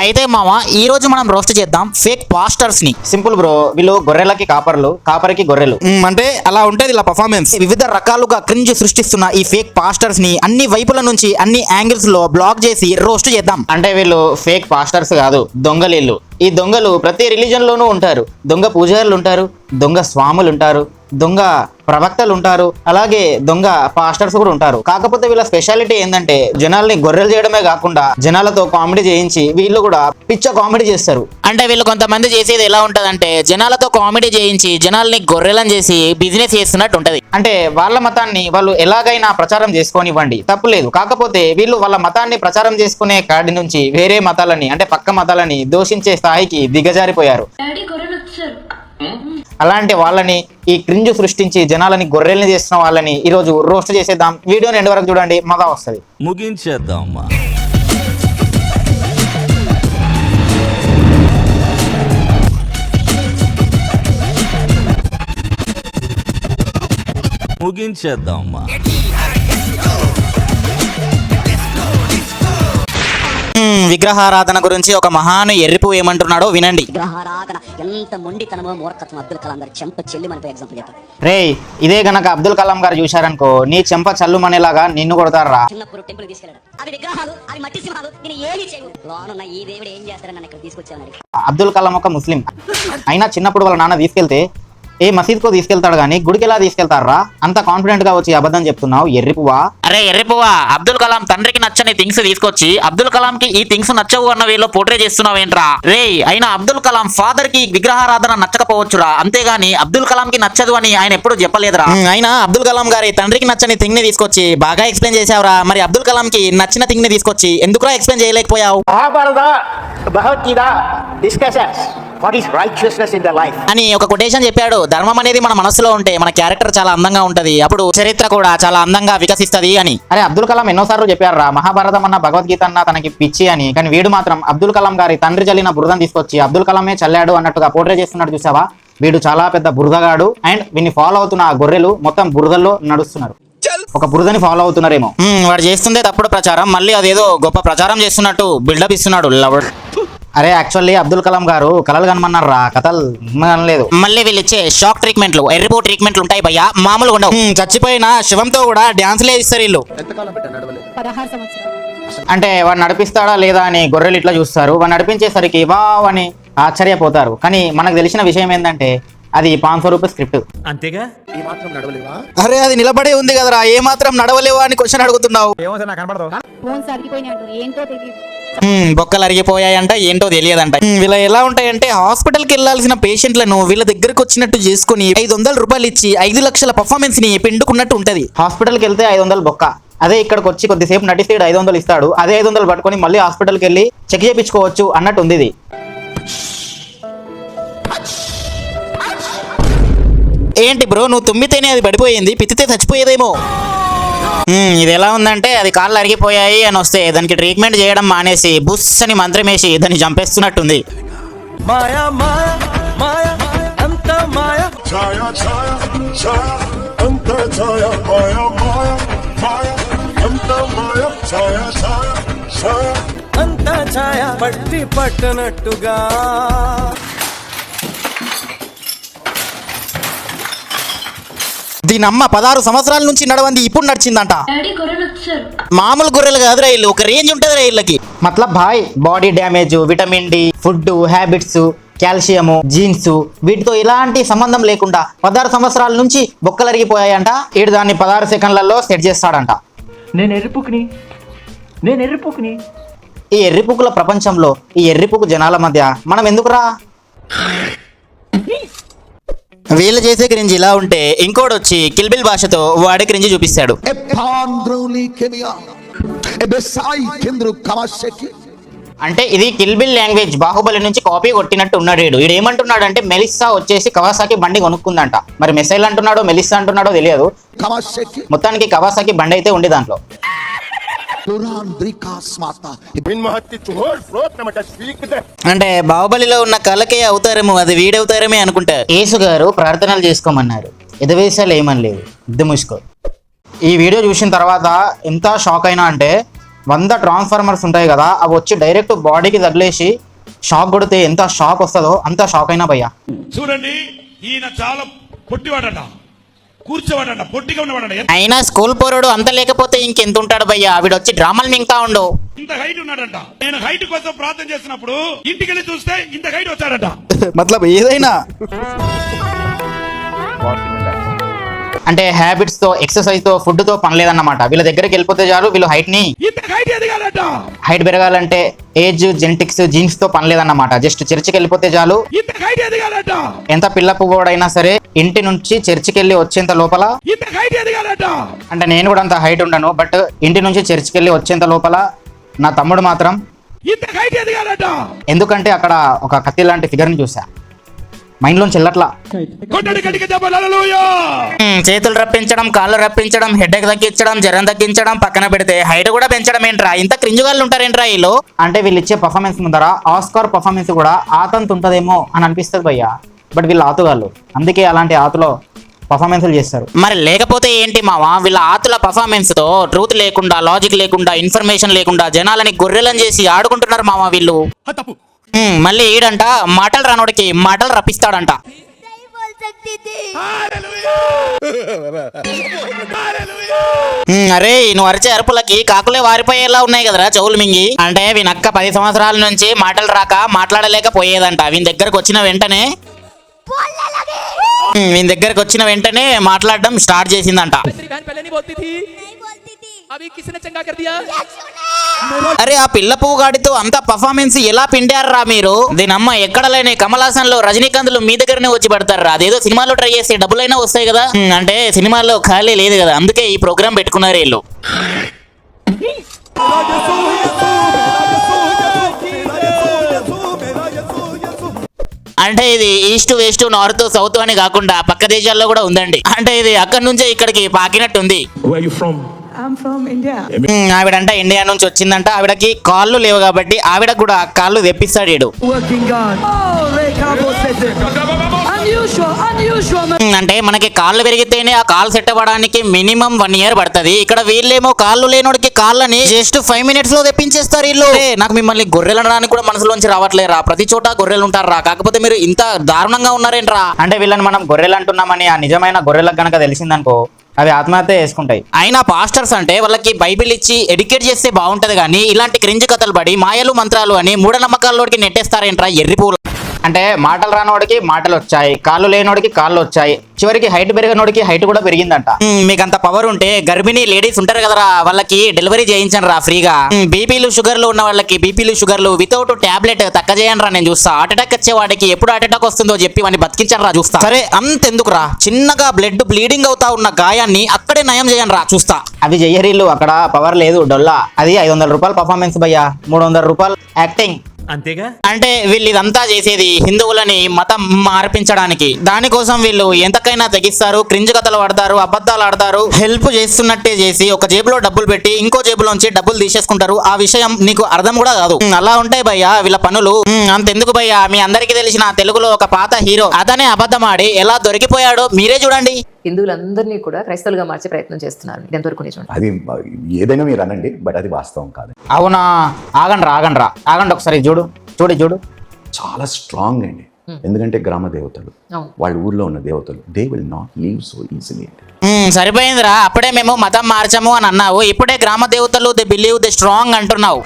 అయితే మామ ఈ రోజు మనం రోస్ట్ చేద్దాం ఫేక్ పాస్టర్స్ ని. సింపుల్ బ్రో, వీళ్ళు గొర్రెలకి కాపర్లు, కాపరికి గొర్రెలు. అంటే అలా ఉంటది ఇలా పర్ఫార్మెన్స్. వివిధ రకాలుగా క్రింజ్ సృష్టిస్తున్న ఈ ఫేక్ పాస్టర్స్ ని అన్ని వైపుల నుంచి అన్ని యాంగిల్స్ లో బ్లాక్ చేసి రోస్ట్ చేద్దాం. అంటే వీళ్ళు ఫేక్ పాస్టర్స్ కాదు, దొంగలీళ్ళు. ఈ దొంగలు ప్రతి రిలీజన్ లోనూ ఉంటారు. దొంగ పూజారులు ఉంటారు, దొంగ స్వాములు ఉంటారు, దొంగ ప్రవక్తలు ఉంటారు, అలాగే దొంగ పాస్టర్స్ కూడా ఉంటారు. కాకపోతే వీళ్ళ స్పెషాలిటీ ఏంటంటే జనాల్ని గొర్రెలు చేయడమే కాకుండా జనాలతో కామెడీ చేయించి వీళ్ళు కూడా పిచ్చ కామెడీ చేస్తారు. అంటే వీళ్ళు కొంతమంది చేసేది ఎలా ఉంటదంటే జనాలతో కామెడీ చేయించి జనాల్ని గొర్రెలను చేసి బిజినెస్ చేస్తున్నట్టు ఉంటది. అంటే వాళ్ళ మతాన్ని వాళ్ళు ఎలాగైనా ప్రచారం చేసుకోనివ్వండి, తప్పులేదు. కాకపోతే వీళ్ళు వాళ్ళ మతాన్ని ప్రచారం చేసుకునే కాడి నుంచి వేరే మతాలని అంటే పక్క మతాలని దూషించే స్థాయికి దిగజారిపోయారు. అలాంటి వాళ్ళని, ఈ క్రింజ్ సృష్టించి జనాలని గొర్రెల్ని చేస్తున్న వాళ్ళని ఈరోజు రోస్ట్ చేసేద్దాం. వీడియోని ఎండ్ వరకు చూడండి, మజా వస్తుంది. ముగించేద్దామా. ముగించేద్దామా. విగ్రహారాధన గురించి ఒక మహాను ఎర్రిపు ఏమంటున్నాడో వినండి. విగ్రహారాధన ఎంత మొండితనమో మూర్ఖత్వం అబ్దుల్ కలాం గారి చెంప చెల్లిమని ఎగ్జాంపుల్ చెప్తాను. రే, ఇదే గనక అబ్దుల్ కలాం గారు చూశారనుకో నీ చెంప చల్లుమనేలాగా నిన్ను కొడతారా. చిన్నప్పుడు టెంపుల్ తీసుకెళ్ళాడు, అవి విగ్రహాలు, అవి మట్టి సింహాలు, నేను ఏమీ చేయను. లోనున్న ఈ దేవుడు ఏం చేస్తారని నన్ను ఇక్కడ తీసుకొచ్చాను. అబ్దుల్ కలాం ఒక ముస్లిం అయినా చిన్నప్పుడు వాళ్ళ నాన్న తీసుకెళ్తే ఏ మసీద్కో తీసుకెళ్తాడు కానీ గుడికి ఎలా తీసుకెళ్తారా? అంత కాన్ఫిడెంట్ గా వచ్చి అబద్ధం చెప్తున్నావు ఎర్రిపువా. అరే ఎర్రిపువా, అబ్దుల్ కలాం తండ్రికి నచ్చని థింగ్స్ తీసుకొచ్చి అబ్దుల్ కలాం కి ఈ థింగ్స్ నచ్చవు అన్న వేలో పోర్ట్రే చేస్తున్నావు ఏంట్రా? రే, అయినా అబ్దుల్ కలాం ఫాదర్ కి విగ్రహారాధన నచ్చకపోవచ్చురా, అంతేగాని అబ్దుల్ కలాం కి నచ్చదు అని ఆయన ఎప్పుడు చెప్పలేదురా. అయినా అబ్దుల్ కలాం గారి తండ్రికి నచ్చని థింగ్ ని తీసుకొచ్చి బాగా ఎక్స్ప్లెయిన్ చేసావురా. మరి అబ్దుల్ కలాం కి నచ్చిన థింగ్ ని తీసుకొచ్చి ఎందుకురా ఎక్స్ప్లెయిన్ చేయలేకపోయావు అని ఒక కొటేషన్ చెప్పాడు. ధర్మం అనేది మన మనసులో ఉంటే మన క్యారెక్టర్ చాలా అందంగా ఉంటది, అప్పుడు చరిత్ర కూడా చాలా అందంగా వికసిస్తది అని. అరే, అబ్దుల్ కలాం ఎన్నోసార్లు చెప్పారా మహాభారతం అన్న భగవద్గీత అన్న తనకి పిచ్చి అని. కానీ వీడు మాత్రం అబ్దుల్ కలాం గారి తండ్రి చల్లిన బురదను తీసుకొచ్చి అబ్దుల్ కలామే చల్లాడు అన్నట్టుగా పోర్ట్రే చేస్తున్నాడు. చూసావా, వీడు చాలా పెద్ద బురదగాడు. అండ్ వీడిని ఫాలో అవుతున్న ఆ గొర్రెలు మొత్తం బురదల్లో నడుస్తున్నారు, ఒక బురదని ఫాలో అవుతున్నారేమో. వాడు చేస్తుందే తప్పుడు ప్రచారం, మళ్ళీ అదేదో గొప్ప ప్రచారం చేస్తున్నట్టు బిల్డప్ ఇస్తున్నాడు. అరే, యాక్చువల్లీ అబ్దుల్ కలాం గారు కలలు కనమన్నారా, కథలు లేదు. మళ్ళీ వీళ్ళు ఇచ్చే షాక్ ట్రీట్మెంట్లు, ఎర్రిపో ట్రీట్మెంట్లు ఉంటాయి భయ్యా, మామూలుగా ఉండవు. చచ్చిపోయిన శివంతో కూడా డాన్స్లే ఇస్తారు వీళ్ళు. అంటే వాడు నడిపిస్తాడా లేదా అని గొర్రెలు ఇట్లా చూస్తారు. వాడు నడిపించేసరికి వావ్ అని ఆశ్చర్యపోతారు. కానీ మనకు తెలిసిన విషయం ఏంటంటే అది 500 రూపాయల స్క్రిప్ట్. అంతేగా. అరే, అది నిలబడే ఉంది కదరా, ఏ మాత్రం నడవలేవా అని క్వశ్చన్ అడుగుతున్నావు. బొక్కలు అరిగిపోయాయంట, ఏంటో తెలియదంట. వీళ్ళ ఎలా ఉంటాయంటే హాస్పిటల్కి వెళ్లాల్సిన పేషెంట్లను వీళ్ళ దగ్గరకు వచ్చినట్టు చేసుకుని 500 రూపాయలు ఇచ్చి 5 లక్షల పర్ఫార్మెన్స్ ని పిండుకున్నట్టు ఉంటది. హాస్పిటల్కి వెళ్తే 500 బొక్క, అదే ఇక్కడికి వచ్చి కొద్దిసేపు నటిస్తే 500 ఇస్తాడు. అదే 500 పట్టుకొని మళ్ళీ హాస్పిటల్కి వెళ్ళి చెక్ చేయించుకోవచ్చు అన్నట్టు ఉంది ఇది. ఏంటి బ్రో, నువ్వు తుమ్మితేనే అది పడిపోయింది, పిత్తితే చచ్చిపోయేదేమో. ఇది ఎలా ఉందంటే అది కాళ్ళు అరిగిపోయాయి అని వస్తే దానికి ట్రీట్మెంట్ చేయడం మానేసి బుస్ అని మంత్రం వేసి దాన్ని చంపేస్తున్నట్టుంది. పట్టనట్టుగా దీని అమ్మ 16 సంవత్సరాల నుంచి నడవంది, ఇప్పుడు నడిచిందంట. మామూలు గొర్రెలు కాదురా వీళ్ళు, ఒక రేంజ్ ఉంటది రా వీళ్ళకి. మతలబ్ భాయ్, body damage, vitamin D, food habits, calcium, genes వీటితో ఎలాంటి సంబంధం లేకుండా 16 సంవత్సరాల నుంచి బొక్కలు అరిగిపోయాయంట. వీడు దాన్ని 16 సెకండ్లలో సెట్ చేస్తాడంట. నేను ఎర్రిపుకుని ఈ ఎర్రిపుకుల ప్రపంచంలో ఈ ఎర్రిపుకు జనాల మధ్య మనం ఎందుకురా? వీళ్ళు చేసే క్రింజ్ ఇలా ఉంటే ఇంకోటి వచ్చి కిల్బిల్ భాషతో వాడే క్రింజ్ చూపిస్తాడు. అంటే ఇది కిల్బిల్ లాంగ్వేజ్, బాహుబలి నుంచి కాపీ కొట్టినట్టు ఉన్నాడు. వీడు ఏమంటున్నాడు అంటే మెలిస్సా వచ్చేసి కవాసాకి బండి కొనుక్కుందంట. మరి మెసైల్ అంటున్నాడో మెలిస్సా అంటున్నాడో తెలియదు, మొత్తానికి కవాసాకి బండి అయితే ఉంది దాంట్లో. అంటే బాహుబలిలో ఉన్న కళకే అవుతారేమో, అది వీడవుతారేమే అనుకుంటా. యేసు గారు ప్రార్థనలు చేసుకోమన్నారు, ఎదవేశాలు ఏమని లేదు, ఇద్దరు మూసుకో. ఈ వీడియో చూసిన తర్వాత ఎంత షాక్ అయినా అంటే 100 ట్రాన్స్ఫార్మర్స్ ఉంటాయి కదా, అవి వచ్చి డైరెక్ట్ బాడీకి తగిలేసి షాక్ కొడితే ఎంత షాక్ వస్తుందో అంత షాక్ అయినా భయ్యా. చూడండి, ఈయన చాలా పొట్టివాడట, కూర్చోవాడట, పొట్టిగా ఉన్నవాడట. అయినా స్కూల్ పోరుడు అంత లేకపోతే ఇంకెంత ఉంటాడు భయ్యా, వీడొచ్చి డ్రామాలు మింగుతా ఉండు. ఇంత హైట్ ఉన్నాడంట. నేను హైట్ కోసం ప్రార్థన చేసినప్పుడు ఇంటికి వెళ్ళి చూస్తే ఇంత హైట్ వచ్చాడట. మతలబ్ ఏదైనా అంటే హ్యాబిట్స్ తో, ఎక్సర్సైజ్ తో, ఫుడ్ తో పని లేదన్నమాట. వీళ్ళ దగ్గరికి వెళ్ళిపోతే చాలు వీళ్ళు ఇంత హైట్ ఎదగాలట. హైట్ పెరగాలంటే ఏజ్, జెనెటిక్స్, జీన్స్ తో పని లేదన్నమాట. జస్ట్ చర్చికి వెళ్ళిపోతే చాలు. ఇంత హైట్ ఎదగాలట. ఎంత పిల్ల పువ్వుడైనా సరే ఇంటి నుంచి చర్చికి వెళ్ళి వచ్చేంత లోపల, ఇంత హైట్ ఎదగాలట. అంటే నేను కూడా అంత హైట్ ఉండను, బట్ ఇంటి నుంచి చర్చికి వెళ్ళి వచ్చేంత లోపల నా తమ్ముడు మాత్రం ఇంత హైట్ ఎదగాలట. ఎందుకంటే అక్కడ ఒక కత్తి లాంటి ఫిగర్ ని చూసా, మైండ్ లోంచి వెళ్ళట్లా. కొట్టడి గట్టిగా చెప్పాలి, హల్లెలూయా. చేతులు రప్పించడం, కాళ్ళు రప్పించడం, హెడ్ఏక్ తగ్గించడం, జ్వరం తగ్గించడం పక్కన పెడితే హైట్ కూడా పెంచడం ఏంట్రా? ఇంత క్రింజుగాళ్ళు ఉంటారేంట్రా వీళ్ళు? అంటే వీళ్ళు ఇచ్చే పర్ఫార్మెన్స్ ముందర ఆస్కార్ పర్ఫార్మెన్స్ కూడా ఆతంత ఉంటదేమో అని అనిపిస్తుంది భయ్యా. బట్ వీళ్ళు ఆతుగాళ్ళు, అందుకే అలాంటి ఆతులో పర్ఫార్మెన్స్లు చేస్తారు. మరి లేకపోతే ఏంటి మావా? వీళ్ళ ఆతుల పర్ఫార్మెన్స్ తో ట్రూత్ లేకుండా, లాజిక్ లేకుండా, ఇన్ఫర్మేషన్ లేకుండా జనాలని గొర్రెలను చేసి ఆడుకుంటున్నారు మావా వీళ్ళు. మళ్ళీ ఈడంట మాటలు రానోడికి మాటలు రప్పిస్తాడంట. అరే నువ్వు అరిచే అరుపులకి కాకులే వారిపోయేలా ఉన్నాయి కదరా చెవులు మింగి. అంటే వీనక్క 10 సంవత్సరాల నుంచి మాటలు రాక మాట్లాడలేకపోయేదంట. వీని దగ్గరకు వచ్చిన వెంటనే మాట్లాడడం స్టార్ట్ చేసిందంట. అరే ఆ పిల్ల పువ్వు గాడితో అంత పర్ఫార్మెన్స్ ఎలా పిండారా మీరు? దీనమ్మ ఎక్కడ లేని కమల్ హాసన్ లో రజనీకాంత్లు మీ దగ్గరనే వచ్చి పడతారా? అదేదో సినిమాలో ట్రై చేస్తే డబ్బులైనా వస్తాయి కదా. అంటే సినిమాలో ఖాళీ లేదు కదా, అందుకే ఈ ప్రోగ్రామ్ పెట్టుకున్నారు వీళ్ళు. అంటే ఇది ఈస్ట్, వెస్ట్, నార్త్, సౌత్ అని కాకుండా పక్క దేశాల్లో కూడా ఉందండి. అంటే ఇది అక్కడి నుంచే ఇక్కడికి పాకినట్టుంది. I'm from India. ఆవిడంట ఇండియా నుంచి వచ్చిందంట. ఆవిడకి కాళ్ళు లేవు కాబట్టి ఆవిడ కూడా కాళ్ళు తెప్పిస్తాడు వీడు. Working God. Oh, unusual. అంటే మనకి కాళ్ళు పెరిగితేనే ఆ కాళ్ళు సెట్ అవ్వడానికి మినిమం 1 year పడుతుంది. ఇక్కడ వీళ్ళేమో కాళ్ళు లేనోడికి కాళ్ళని జస్ట్ 5 minutes లో తెప్పించేస్తారు వీళ్ళు. నాకు మిమ్మల్ని గొర్రెలు అనడానికి కూడా మనసులోంచి రావట్లేరా? ప్రతి చోట గొర్రెలు ఉంటారా, కాకపోతే మీరు ఇంత దారుణంగా ఉన్నారేంట్రా? అంటే వీళ్ళని మనం గొర్రెలు అంటున్నామని ఆ నిజమైన గొర్రెలకు గనక తెలిసిందనుకో అవి ఆత్మహత్య చేసుకుంటాయి. అయినా పాస్టర్స్ అంటే వాళ్ళకి బైబిల్ ఇచ్చి ఎడ్యుకేట్ చేస్తే బాగుంటది కానీ ఇలాంటి క్రింజ్ కథలు పడి మాయలు మంత్రాలు అని మూఢనమ్మకాల్లోకి నెట్టేస్తారేంట్రా ఎర్రిపూలు. అంటే మాటలు రానోడికి మాటలు వచ్చాయి, కాళ్ళు లేనోడికి కాళ్ళు వచ్చాయి, చివరికి హైట్ పెరిగినోడికి హైట్ కూడా పెరిగిందంట. మీకు అంత పవర్ ఉంటే గర్భిణీ లేడీస్ ఉంటారు కదరా, వాళ్ళకి డెలివరీ చేయించండి రా ఫ్రీగా. బీపీలు షుగర్లు ఉన్న వాళ్ళకి బీపీలు షుగర్లు వితౌట్ టాబ్లెట్ తక్క చేయండి రా. నేను చూస్తా హార్ట్ అటాక్ వచ్చే వాడికి ఎప్పుడు హార్ట్ అటాక్ వస్తుందో చెప్పి వాడిని బతికించండి రా చూస్తా. సరే అంతెందుకు రా, చిన్నగా బ్లడ్ బ్లీడింగ్ అవుతా ఉన్న గాయాన్ని అక్కడే నయం చేయండి రా చూస్తా. అవి చెయ్యరీళ్ళు, అక్కడ పవర్ లేదు డొల్లా. అది 500 రూపాయలు పర్ఫార్మెన్స్ భయ్యా, 300 రూపాయలు యాక్టింగ్. అంతేగా. అంటే వీళ్ళు ఇదంతా చేసేది హిందువులని మతం మార్పించడానికి. దానికోసం వీళ్ళు ఎంతకైనా తెగిస్తారు, క్రింజ్ కథలు ఆడతారు, అబద్ధాలు ఆడతారు, హెల్ప్ చేస్తున్నట్టే చేసి ఒక జేబులో డబ్బులు పెట్టి ఇంకో జేబులోంచి డబ్బులు తీసేసుకుంటారు. ఆ విషయం నీకు అర్థం కూడా కాదు. అలా ఉంటాయి భయ్యా వీళ్ళ పనులు. అంతెందుకు భయ్యా, మీ అందరికీ తెలిసిన తెలుగులో ఒక పాత హీరో అతనే అబద్ధం ఆడి ఎలా దొరికిపోయాడో మీరే చూడండి. హిందువులందరినీ కూడా క్రైస్తవులుగా మార్చే ప్రయత్నం చేస్తున్నారు. ఇది ఎంతవరకు నిజం? అది ఏదైనా మీరు అనండి, బట్ అది వాస్తవం కాదు. అవునా? ఆగండి ఒకసారి చూడు. చాలా స్ట్రాంగ్ అండి. ఎందుకంటే గ్రామ దేవతలు, వాళ్ళ ఊర్లో ఉన్న దేవతలు, they will not leave so easily. సరిపోయిందిరా, అప్పుడే మేము మతం మార్చము అని అన్నావు, ఇప్పుడే గ్రామ దేవతలు దే బిలీవ్ దే స్ట్రాంగ్ అంటున్నావు.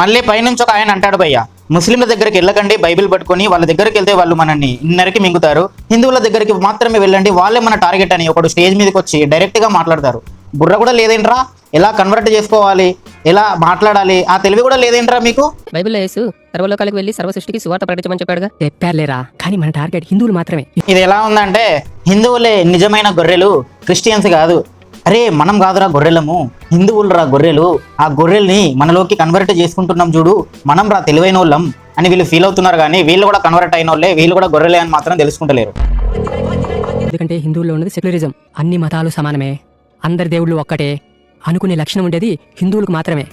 మళ్ళీ పైనుంచి ఒక ఆయన అంటాడు భయ్యా, ముస్లింల దగ్గరికి వెళ్ళకండి, బైబిల్ పట్టుకొని వాళ్ళ దగ్గరికి వెళ్తే వాళ్ళు మనల్ని ఇన్నరికి మింగుతారు. హిందువుల దగ్గరికి మాత్రమే వెళ్ళండి, వాళ్ళే మన టార్గెట్ అని ఒకడు స్టేజ్ మీదకి వచ్చి డైరెక్ట్ గా మాట్లాడతారు. బుర్ర కూడా లేదేంట్రా? ఎలా కన్వర్ట్ చేసుకోవాలి, ఎలా మాట్లాడాలి, ఆ తెలివి కూడా లేదేంట్రా మీకు? బైబిల్లో యేసు సర్వలోకాలకు వెళ్ళి సర్వ సృష్టికి సువార్త ప్రకటించమని చెప్పాడుగా. చెప్పారులేరా, కానీ మన టార్గెట్ హిందువులు మాత్రమే. ఇది ఎలా ఉందంటే హిందువులే నిజమైన గొర్రెలు, క్రిస్టియన్స్ కాదు. అరే మనం కాదురా గొర్రెలము, హిందువులు రా గొర్రెలు. ఆ గొర్రెల్ని మనలోకి కన్వర్ట్ చేసుకుంటున్నాం చూడు, మనం రా తెలివైన వాళ్ళం అని వీళ్ళు ఫీల్ అవుతున్నారు. కానీ వీళ్ళు కూడా కన్వర్ట్ అయిన వాళ్ళే, వీళ్ళు కూడా గొర్రెలే అని మాత్రం తెలుసుకుంటలేరు. ఎందుకంటే హిందువుల్లో ఉన్నది సెక్యులరిజం, అన్ని మతాలు సమానమే, అందరి దేవుళ్ళు ఒక్కటే అనుకునే లక్షణం ఉండేది హిందువులకు మాత్రమే.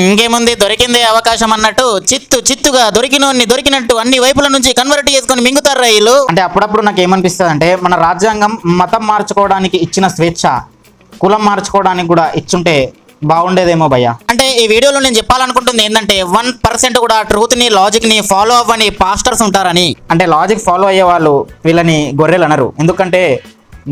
ఇంకేముంది, దొరికిందే అవకాశం అన్నట్టు చిత్తుగా దొరికినట్టు అన్ని వైపుల నుంచి కన్వర్ట్ చేసుకుని మింగుతారు రైలు. అంటే అప్పుడప్పుడు నాకు ఏమనిపిస్తుంది అంటే మన రాజ్యాంగం మతం మార్చుకోవడానికి ఇచ్చిన స్వేచ్ఛ కులం మార్చుకోవడానికి కూడా ఇచ్చుంటే బాగుండేదేమో భయ్యా. అంటే ఈ వీడియోలో నేను చెప్పాలనుకుంటుంది ఏంటంటే 1% కూడా ట్రూత్ ని లాజిక్ ని ఫాలో అవ్వని పాస్టర్స్ ఉంటారని. అంటే లాజిక్ ఫాలో అయ్యే వాళ్ళు వీళ్ళని గొర్రెలు అనరు, ఎందుకంటే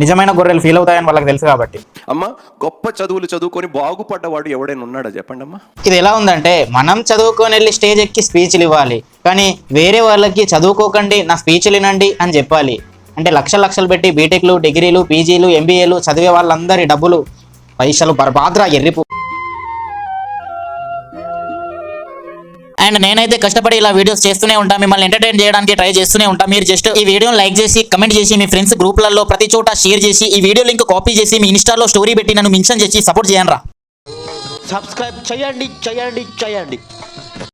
నిజమైన గొర్రెలు ఫీల్ అవుతాయని వాళ్ళకి తెలుసు కాబట్టి. అమ్మా, గొప్ప చదువులు చదువుకొని బాగుపడ్డవాడు ఎవడైనా ఉన్నాడా చెప్పండి అమ్మా. ఇది ఎలా ఉందంటే మనం చదువుకొని వెళ్ళి స్టేజ్ ఎక్కి స్పీచ్లు ఇవ్వాలి, కానీ వేరే వాళ్ళకి చదువుకోకండి నా స్పీచ్లు వినండి అని చెప్పాలి. అంటే లక్షలు పెట్టి బీటెక్లు, డిగ్రీలు, పీజీలు, ఎంబీఏలు చదివే వాళ్ళందరి డబ్బులు పైసలు బర్బాద్రా ఎర్రిపు. అండ్ నేనైతే కష్టపడి ఇలా వీడియోస్ చేస్తూనే ఉంటా, మిమ్మల్ని ఎంటర్టైన్ చేయడానికి ట్రై చేస్తూనే ఉంటా. మీరు జస్ట్ ఈ వీడియోని లైక్ చేసి, కమెంట్ చేసి, మీ ఫ్రెండ్స్ గ్రూప్లలో ప్రతి చోట షేర్ చేసి, ఈ వీడియో లింక్ కాపీ చేసి మీ ఇన్స్టాలో స్టోరీ పెట్టి నన్ను మెన్షన్ చేసి సపోర్ట్ చేయండి రా. సబ్స్క్రైబ్ చేయండి.